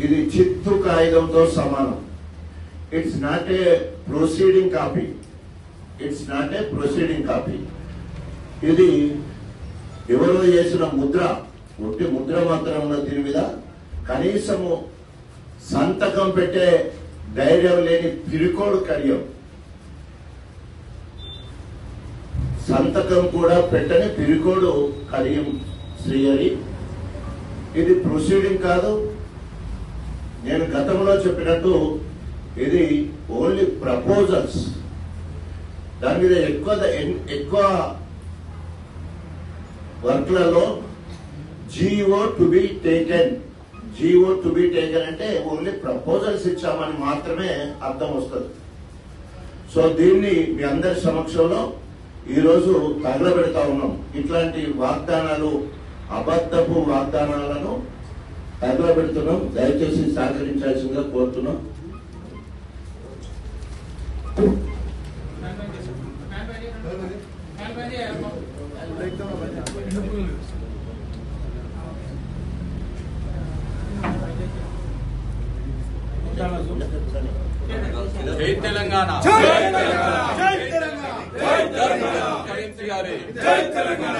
ఇది చిత్తు కాగితంతో సమానం. It's not a proceeding copy. It's not a proceeding copy. ఇది ఎవరో చేసిన ముద్ర, ఒట్టి ముద్ర మాత్రం ఉన్న దీని మీద కనీసము సంతకం పెట్టే ధైర్యం లేని పిరికోడు కడియం. సంతకం కూడా పెట్టని పిరికోడు కడియం శ్రీహరి. ఇది ప్రొసీడింగ్ కాదు. నేను గతంలో చెప్పినట్టు ఇది ఓన్లీ ప్రపోజల్స్. దాని మీద ఎక్కువ వర్క్లలో జీఓ టు బి టేకెన్ అంటే ఓన్లీ ప్రపోజల్స్ ఇచ్చామని మాత్రమే అర్థం వస్తుంది. సో దీన్ని మీ అందరి సమక్షంలో ఈరోజు తగలబెడతా ఉన్నాం. ఇట్లాంటి వాగ్దానాలు, అబద్ధపు వాగ్దానాలను తగలబెడుతున్నాం. దయచేసి సహకరించాల్సిందిగా కోరుతున్నాం. జై తెలంగాణ, జై తెలంగాణ, జై తెలంగాణ, జై తెలంగాణ.